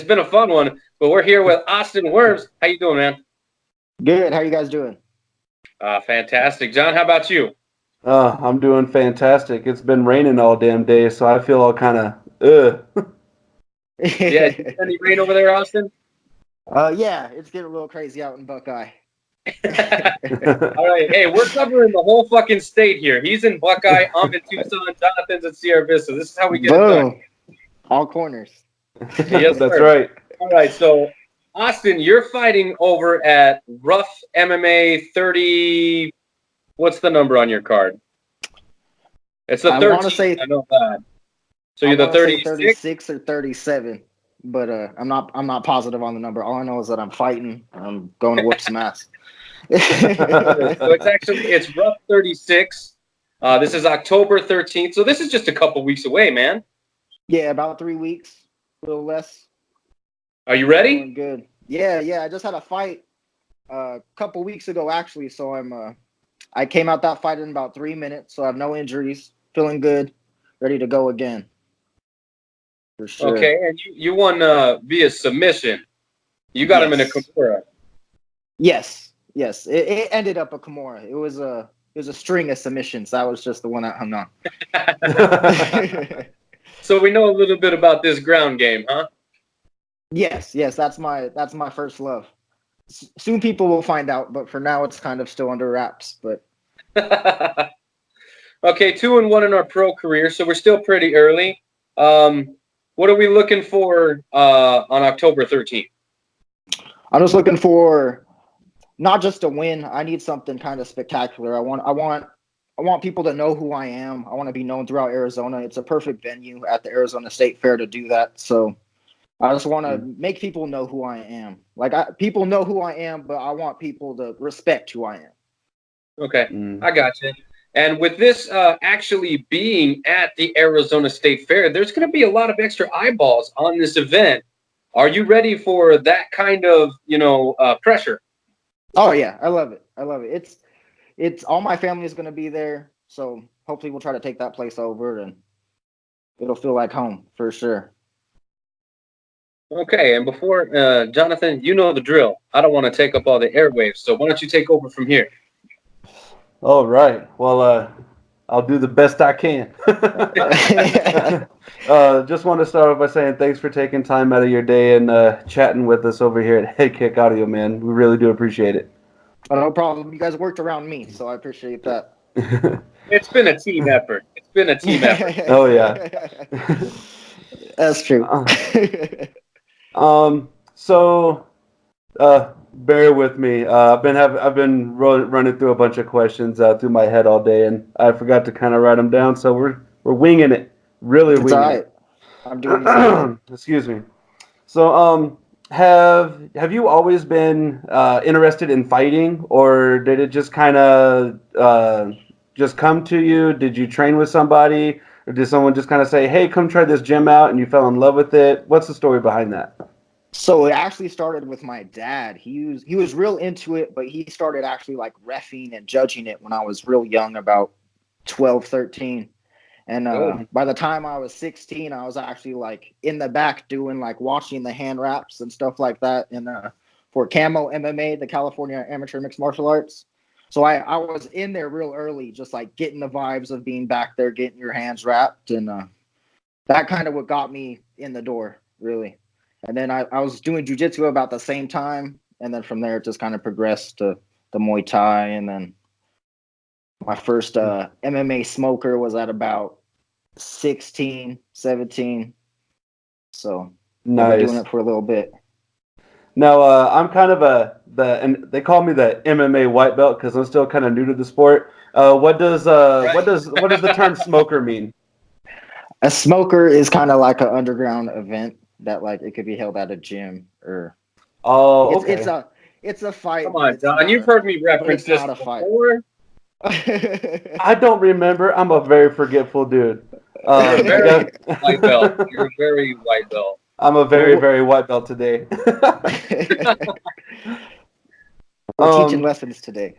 been a fun one. But we're here with Austin Wourms. How you doing, man? Good. How you guys doing? Fantastic. John, how about you? I'm doing fantastic. It's been raining all damn day, so I feel all kind of Yeah, is there any rain over there, Austin? Yeah, it's getting a little crazy out in Buckeye. All right. Hey, we're covering the whole fucking state here. He's in Buckeye, I'm in Tucson, Jonathan's in Sierra Vista. This is how we get it done. All corners. Yes, That's sir. right. All right, so Austin, you're fighting over at RUF MMA 30. What's the number on your card? It's the 13. I want to say, I know that. So you're the 36 or 37, but I'm not positive on the number. All I know is that I'm fighting. I'm going to whoop some ass. So it's RUF 36. This is October 13th. So this is just a couple weeks away, man. Yeah, about 3 weeks, a little less. Are you ready? Doing good. Yeah. I just had a fight a couple weeks ago, actually. So I came out that fight in about 3 minutes. So I have no injuries. Feeling good. Ready to go again. For sure. Okay, and you won via submission. You got him in a Kimura. Yes. It ended up a Kimura. It was a string of submissions. That was just the one I hung on. So we know a little bit about this ground game, huh? Yes. That's my first love. Soon people will find out, but for now it's kind of still under wraps. But okay, 2-1 in our pro career, so we're still pretty early. What are we looking for on October 13th? I'm just looking for not just a win. I need something kind of spectacular. I want people to know who I am. I want to be known throughout Arizona. It's a perfect venue at the Arizona State Fair to do that. So I just want to make people know who I am. People know who I am, but I want people to respect who I am. Okay, I got you. And with this actually being at the Arizona State Fair, there's going to be a lot of extra eyeballs on this event. Are you ready for that kind of, pressure? Oh yeah, I love it. It's all my family is going to be there, so hopefully we'll try to take that place over, and it'll feel like home for sure. Okay, and before Jonathan, you know the drill. I don't want to take up all the airwaves, so why don't you take over from here? All right. Well, I'll do the best I can. Just want to start off by saying thanks for taking time out of your day and chatting with us over here at Head Kick Audio, man. We really do appreciate it. Oh, no problem. You guys worked around me, so I appreciate that. It's been a team effort. Oh, yeah. That's true. So, bear with me. I've been running through a bunch of questions through my head all day, and I forgot to kind of write them down. So we're winging it, really winging it. I'm doing. Excuse me. So, have you always been interested in fighting, or did it just kind of just come to you? Did you train with somebody, or did someone just kind of say, "Hey, come try this gym out," and you fell in love with it? What's the story behind that? So it actually started with my dad. He was real into it, but he started actually like reffing and judging it when I was real young, about 12, 13. And by the time I was 16, I was actually like in the back doing like watching the hand wraps and stuff like that for Camo MMA, the California Amateur Mixed Martial Arts. So I was in there real early, just like getting the vibes of being back there, getting your hands wrapped. And that kind of what got me in the door, really. And then I was doing jiu-jitsu about the same time. And then from there, it just kind of progressed to the Muay Thai. And then my first MMA smoker was at about 16, 17. So nice. I've been doing it for a little bit. Now, I'm kind of and they call me the MMA white belt because I'm still kind of new to the sport. What does the term smoker mean? A smoker is kind of like an underground event that like it could be held at a gym or. Oh, okay. It's a fight. Come on, Don. You've heard me reference this before. I don't remember. I'm a very forgetful dude. You're very white belt. You're very white belt. I'm a very, very white belt today. We're teaching lessons today.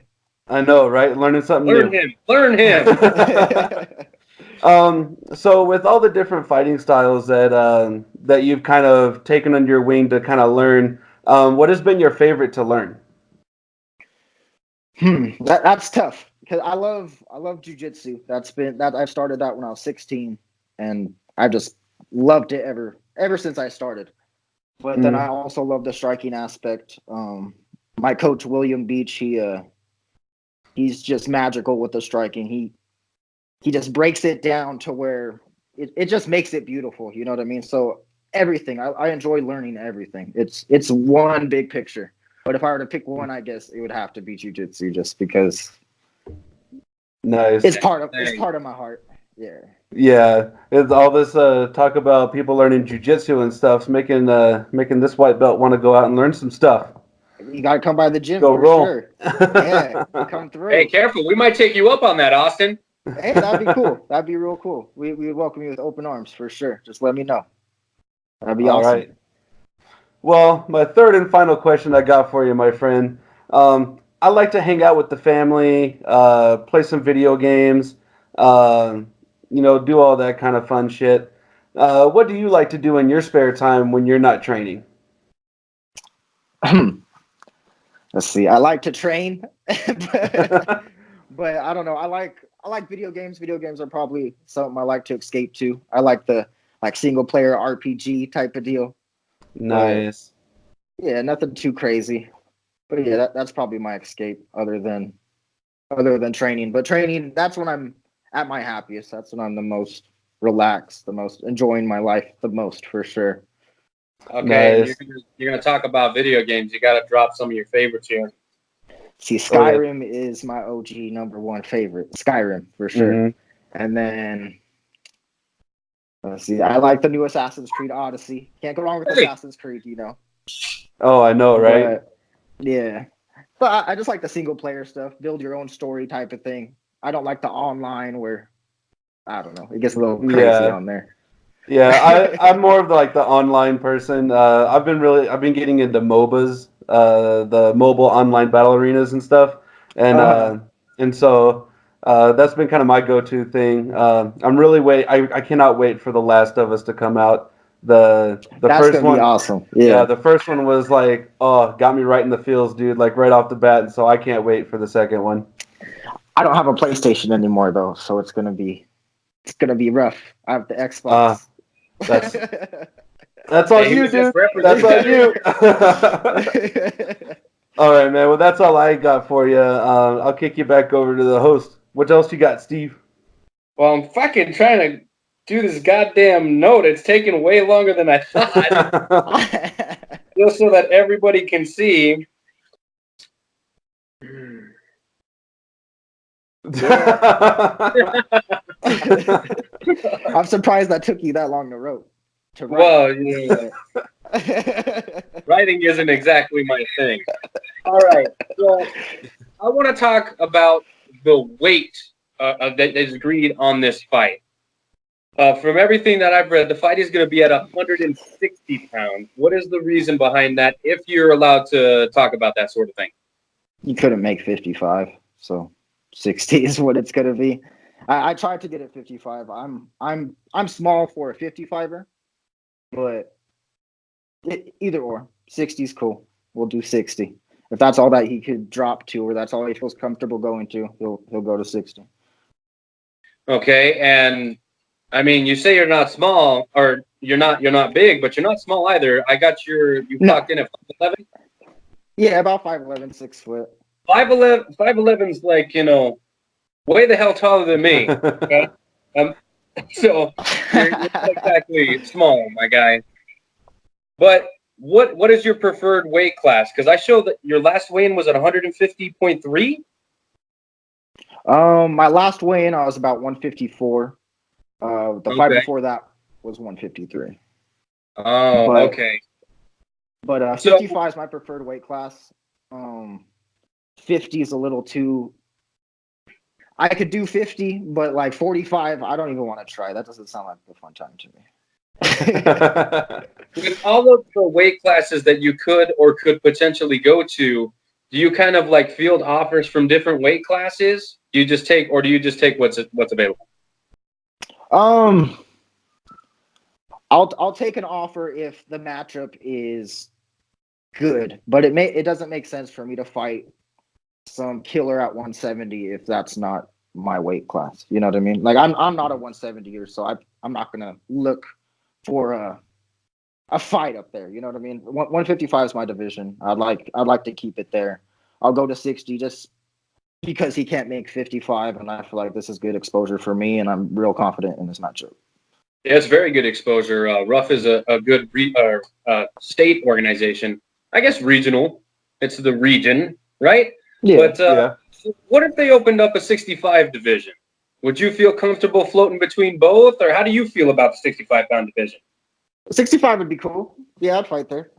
I know, right? Learning something new. Learn him. So with all the different fighting styles that you've kind of taken under your wing to kind of learn, what has been your favorite to learn? That's tough because I love jujitsu. I started that when I was 16, and I've just loved it ever since I started. But then I also love the striking aspect. My coach William Beach, he's just magical with the striking. He just breaks it down to where it just makes it beautiful. You know what I mean? So everything I enjoy learning everything. It's one big picture. But if I were to pick one, I guess it would have to be jujitsu, just because Nice. it's part of my heart. Yeah. Yeah, it's all this talk about people learning jujitsu and stuff's making this white belt want to go out and learn some stuff. You gotta come by the gym Go for roll. sure. Yeah, come through. Hey, careful. We might take you up on that, Austin. Hey, that'd be cool. That'd be real cool. We would welcome you with open arms for sure. Just let me know. That'd be All awesome. right. Well, my third and final question I got for you, my friend. I like to hang out with the family, play some video games, do all that kind of fun shit. What do you like to do in your spare time when you're not training? Let's see. I like to train, but I don't know. I like video games. Video games are probably something I like to escape to. I like the single player RPG type of deal. Nice. Yeah, nothing too crazy. But yeah, that's probably my escape other than training. But training, that's when I'm at my happiest. That's when I'm the most relaxed, the most enjoying my life the most, for sure. Okay, Nice. you're gonna talk about video games. You got to drop some of your favorites here. See, Skyrim is my OG number one favorite. Skyrim, for sure. Mm-hmm. And then, let's see, I like the new Assassin's Creed Odyssey. Can't go wrong with Assassin's Creed, you know. Oh, I know, right? But, yeah. But I just like the single player stuff, build your own story type of thing. I don't like the online where, I don't know, it gets a little crazy on there. Yeah, I'm more of the online person. I've been getting into MOBAs, the mobile online battle arenas and stuff, and so that's been kind of my go-to thing. I cannot wait for The Last of Us to come out. The That's first gonna one, be awesome. Yeah, the first one was got me right in the feels, dude, like right off the bat, and so I can't wait for the second one. I don't have a PlayStation anymore though, so it's gonna be rough. I have the Xbox. That's on you, dude. That's on you. All right, man. Well, that's all I got for you. I'll kick you back over to the host. What else you got, Steve? Well, I'm fucking trying to do this goddamn note. It's taking way longer than I thought. Just so that everybody can see. I'm surprised that took you that long to write. Well, writing isn't exactly my thing. All right, so I want to talk about the weight that is agreed on this fight. From everything that I've read, the fight is going to be at 160 pounds. What is the reason behind that, if you're allowed to talk about that sort of thing? You couldn't make 55, so 60 is what it's going to be. I tried to get it 55. I'm small for a 55er, but either or. 60 is cool. We'll do 60. If that's all that he could drop to, or that's all he feels comfortable going to, he'll go to 60. Okay, and I mean, you say you're not small, or you're not big, but you're not small either. I got you clocked in at 5'11"? Yeah, about 5'11", 6 foot. 5'11's like, way the hell taller than me. Okay? So you're not exactly small, my guy. But what is your preferred weight class? Because I showed that your last weigh-in was at 150.3. My last weigh-in, I was about 154. The fight before that was 153. Oh, okay. But 55 is my preferred weight class. 50 is a little too. I could do 50, but like 45, I don't even want to try. That doesn't sound like a fun time to me. With all of the weight classes that you could potentially go to, do you kind of like field offers from different weight classes? Do you just take what's available? I'll take an offer if the matchup is good, but it doesn't make sense for me to fight some killer at 170 if that's not my weight class. You know what I mean? Like I'm not a 170er, so I'm not gonna look for a fight up there. You know what I mean? 155 is my division. I'd like to keep it there. I'll go to 60 just because he can't make 55, and I feel like this is good exposure for me, and I'm real confident in this matchup. Yeah, it's very good exposure. RUF is a good state organization. I guess regional. It's the region, right? Yeah. But what if they opened up a 65 division? Would you feel comfortable floating between both, or how do you feel about the 65-pound division? 65 would be cool. Yeah, I'd fight there.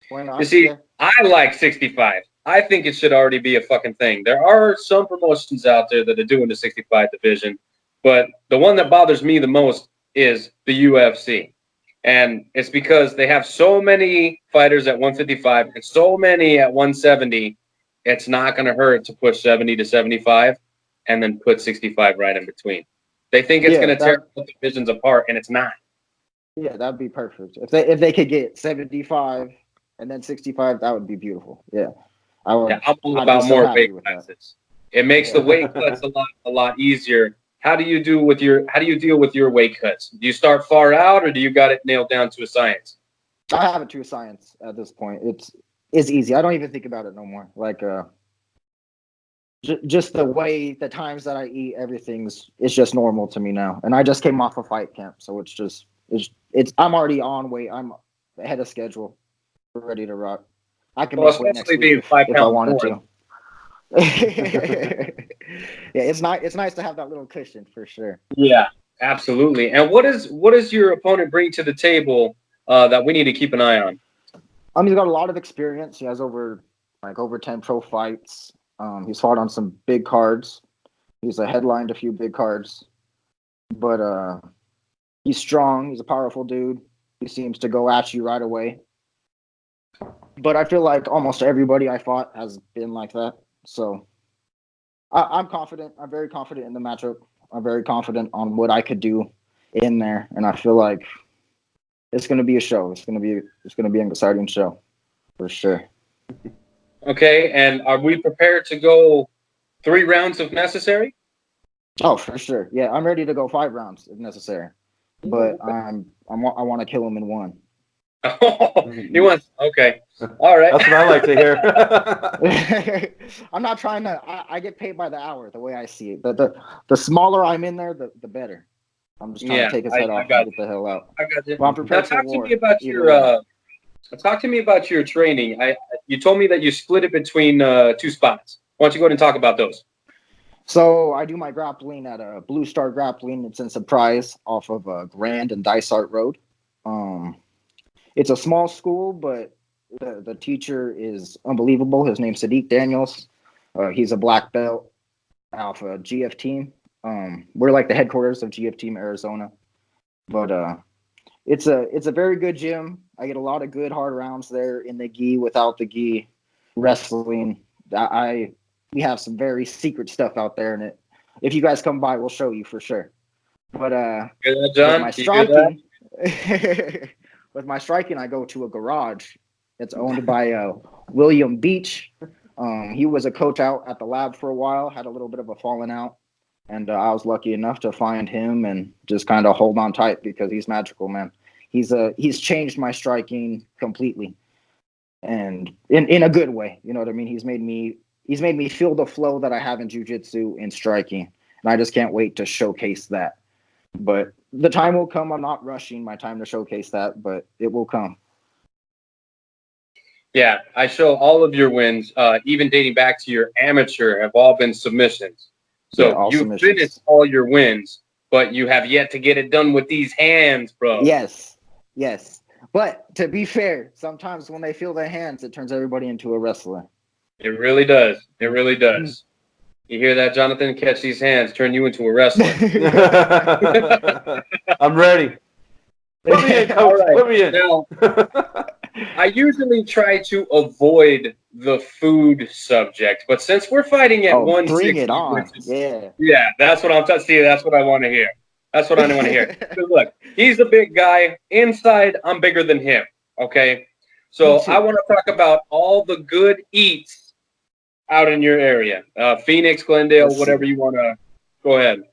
Why not? You see, Yeah. I like 65. I think it should already be a fucking thing. There are some promotions out there that are doing the 65 division, but the one that bothers me the most is the UFC. And it's because they have so many fighters at 155 and so many at 170. It's not going to hurt to push 70 to 75 and then put 65 right in between. They think it's going to tear the divisions apart, and it's not. Yeah, that'd be perfect. If they could get 75 and then 65, that would be beautiful. Yeah. I'm all about more weight classes. It makes the weight cuts a lot easier. How do you deal with your weight cuts? Do you start far out, or do you got it nailed down to a science? I have it to a science at this point. It's easy. I don't even think about it no more. Like just the times that I eat, it's just normal to me now. And I just came off a fight camp, so I'm already on weight. I'm ahead of schedule. We're ready to rock. I can make weight next week if I wanted to. Yeah, it's nice to have that little cushion for sure. Yeah, absolutely. And what does your opponent bring to the table that we need to keep an eye on? He's got a lot of experience. He has over 10 pro fights. He's fought on some big cards. He's headlined a few big cards. But he's strong. He's a powerful dude. He seems to go at you right away. But I feel like almost everybody I fought has been like that. So I'm confident. I'm very confident in the matchup. I'm very confident on what I could do in there. And I feel like it's going to be a show. It's going to be an exciting show for sure. Okay. And are we prepared to go 3 rounds if necessary? Oh, for sure. Yeah, I'm ready to go 5 rounds if necessary. But I want to kill him in 1. Oh, he wants. Okay, all right. That's what I like to hear. I'm not trying to. I get paid by the hour. The way I see it, the smaller I'm in there, the better. I'm just trying to take his head off and get the hell out. I got you. Well, I'm prepared for war. Talk to me about your training. You told me that you split it between 2 spots. Why don't you go ahead and talk about those? So I do my grappling at a Blue Star Grappling. It's in Surprise off of Grand and Dysart Road. It's a small school, but the teacher is unbelievable. His name's Sadiq Daniels. He's a black belt off of GF Team. We're like the headquarters of GF Team Arizona. But it's a very good gym. I get a lot of good hard rounds there in the gi, without the gi, wrestling. We have some very secret stuff out there, and if you guys come by, we'll show you for sure. But John, my striking. With my striking, I go to a garage. It's owned by William Beach. He was a coach out at the lab for a while, had a little bit of a falling out. And I was lucky enough to find him and just kind of hold on tight because he's magical, man. He's changed my striking completely. And in a good way. You know what I mean? He's made me feel the flow that I have in jiu-jitsu in striking. And I just can't wait to showcase that. But the time will come. I'm not rushing my time to showcase that, but it will come. Yeah, I show all of your wins, even dating back to your amateur, have all been submissions. So you finished all your wins, but you have yet to get it done with these hands, bro. Yes. But to be fair, sometimes when they feel their hands, it turns everybody into a wrestler. It really does. It really does. You hear that, Jonathan? Catch these hands, turn you into a wrestler. I'm ready. Put me in, coach. Right. Put me in. Now, I usually try to avoid the food subject, but since we're fighting at 160, bring it on. Yeah, that's what I'm talking. See, that's what I want to hear. That's what I want to hear. Look, he's a big guy. Inside, I'm bigger than him. Okay, so I want to talk about all the good eats out in your area, Phoenix, Glendale, whatever you want to. Go ahead.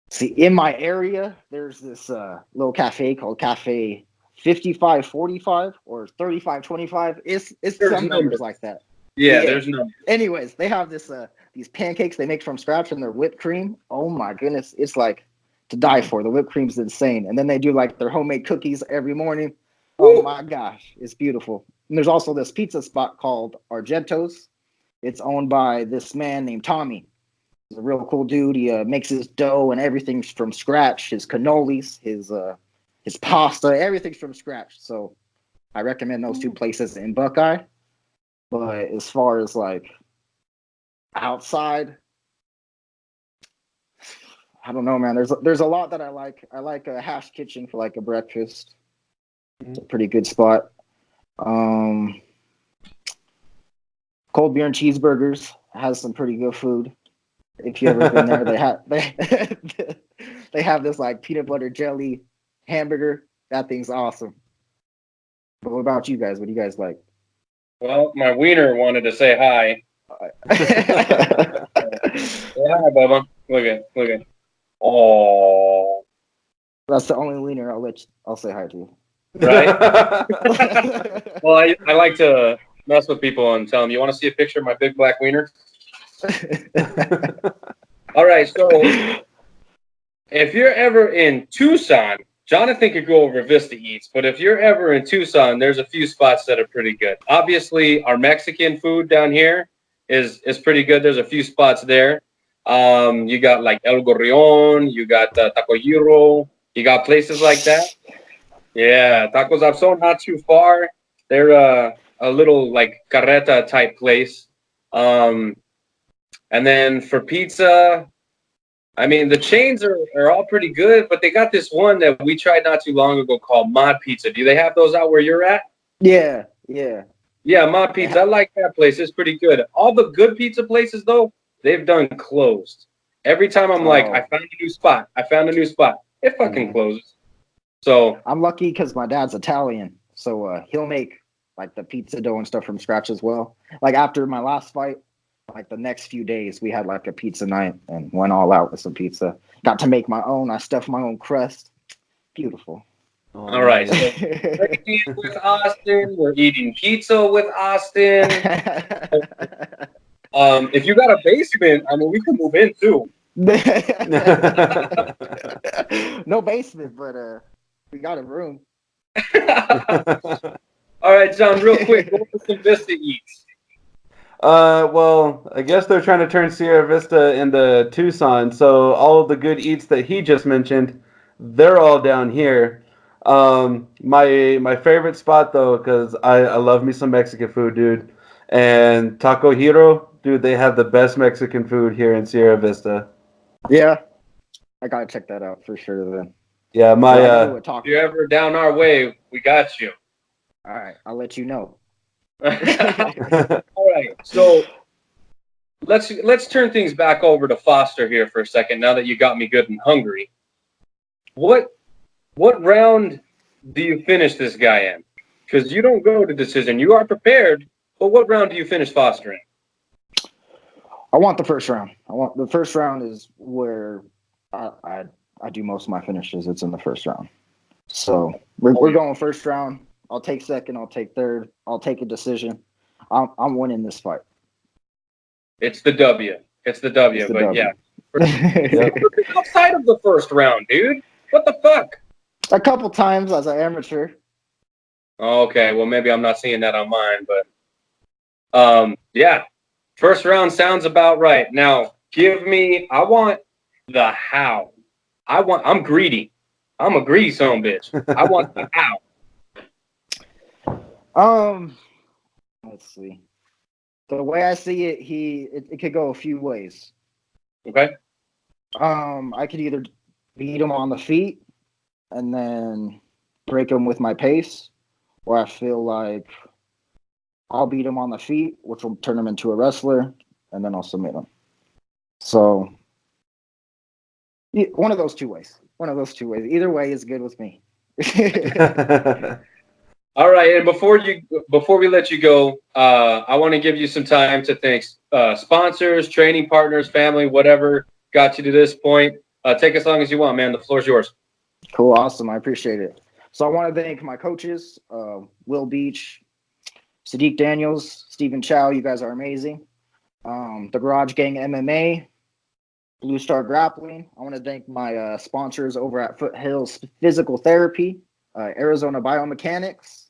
See, in my area, there's this little cafe called Cafe 5545 or 3525. It's some numbers like that. Yeah, there's numbers. Anyways, they have this these pancakes they make from scratch and their whipped cream. Oh my goodness, it's like to die for. The whipped cream's insane. And then they do like their homemade cookies every morning. Oh my gosh, it's beautiful. And there's also this pizza spot called Argento's. It's owned by this man named Tommy. He's a real cool dude. He makes his dough and everything's from scratch. His cannolis, his pasta, everything's from scratch. So I recommend those two places in Buckeye. But as far as like outside, I don't know, man. There's a lot that I like. I like a Hash Kitchen for like a breakfast. It's a pretty good spot. Cold Beer and Cheeseburgers has some pretty good food. If you ever been there, they have this like peanut butter jelly hamburger. That thing's awesome. But what about you guys? What do you guys like? Well, my wiener wanted to say hi. Say hi, Bubba. Look at. Oh, that's the only wiener I'll say hi to. Right? Well, I like to mess with people and tell them, you want to see a picture of my big black wiener? All right, so if you're ever in Tucson, Jonathan could go over Vista Eats, but if you're ever in Tucson, there's a few spots that are pretty good. Obviously, our Mexican food down here is pretty good. There's a few spots there. You got like El Gorrion, you got Taco Hero, you got places like that. Yeah, Tacos Abson, not too far. They're a little like carreta type place. And then for pizza, I mean, the chains are all pretty good, but they got this one that we tried not too long ago called Mod Pizza. Do they have those out where you're at? Yeah. Yeah, Mod Pizza. I like that place. It's pretty good. All the good pizza places, though, they've done closed. Every time I'm like, I found a new spot. It fucking closes. So I'm lucky because my dad's Italian, so he'll make like the pizza dough and stuff from scratch as well. Like after my last fight, like the next few days, we had like a pizza night and went all out with some pizza. Got to make my own. I stuffed my own crust. Beautiful. All right. So we're with Austin. We're eating pizza with Austin. If you got a basement, I mean, we can move in too. No basement, but we got a room. All right, John, real quick, go for some Vista Eats. Well, I guess they're trying to turn Sierra Vista into Tucson, so all of the good eats that he just mentioned, they're all down here. My favorite spot though, because I love me some Mexican food, dude, and Taco Hero, dude, they have the best Mexican food here in Sierra Vista. Yeah, I gotta check that out for sure then. Yeah, if you're ever down our way, we got you. All right, I'll let you know. All right, so let's turn things back over to Foster here for a second. Now that you got me good and hungry, what round do you finish this guy in? Because you don't go to decision. You are prepared, but what round do you finish Foster in? I want the first round. The first round is where I do most of my finishes. It's in the first round. So we're going first round. I'll take second. I'll take third. I'll take a decision. I'm winning this fight. It's the W. Yeah. Outside of the first round, dude. What the fuck? A couple times as an amateur. Okay, well maybe I'm not seeing that on mine, but yeah. First round sounds about right. Now, I want the how. I'm greedy. I'm a greedy son of a bitch. I want the how. Let's see. The way I see it, it could go a few ways. Okay. I could either beat him on the feet and then break him with my pace, or I feel like I'll beat him on the feet, which will turn him into a wrestler, and then I'll submit him. So, one of those two ways. One of those two ways. Either way is good with me. All right, and before we let you go, I want to give you some time to thank sponsors, training partners, family, whatever got you to this point. Take as long as you want, man. The floor's yours. Cool, awesome. I appreciate it. So I want to thank my coaches, Will Beach, Sadiq Daniels, Stephen Chow. You guys are amazing. The Garage Gang MMA, Blue Star Grappling. I want to thank my sponsors over at Foothills Physical Therapy, Arizona Biomechanics.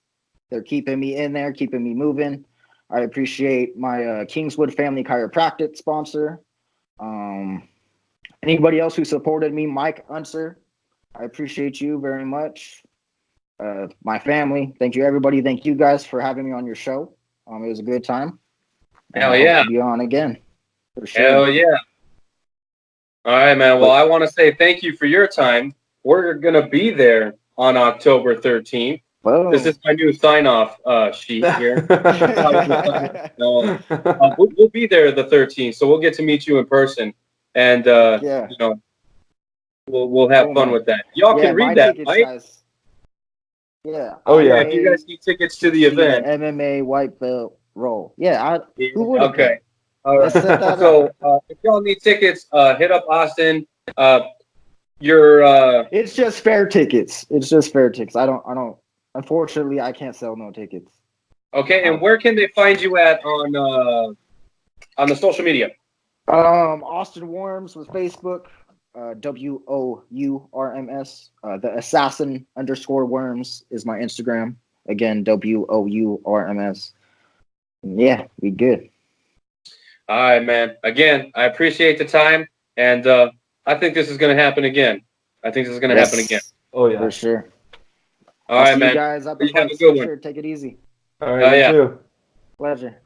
They're keeping me in there, keeping me moving. I appreciate my Kingswood Family Chiropractic sponsor. Anybody else who supported me, Mike Unser, I appreciate you very much. My family, thank you, everybody. Thank you guys for having me on your show. It was a good time. Hell yeah. Hope to be on again. For sure. Hell yeah. All right, man. Well, I want to say thank you for your time. We're going to be there on October 13th. Whoa. This is my new sign-off sheet here. We'll be there the 13th, so we'll get to meet you in person, and you know, we'll have fun with that. Y'all can read that, right? Guys. Yeah. Oh yeah. If you guys need tickets to the event, MMA white belt roll. Yeah. Who would? Okay. All right. So if y'all need tickets, hit up Austin. It's just fair tickets. I don't. Unfortunately, I can't sell no tickets. Okay, and where can they find you at on the social media? Austin Wourms with Facebook, WOURMS. The Assassin _Wourms is my Instagram. Again, WOURMS. Yeah, we good. All right, man. Again, I appreciate the time, and I think this is going to happen again. Oh yeah, for sure. All right, man. You guys up you have a good one. Sure. Take it easy. All right, you too. Pleasure.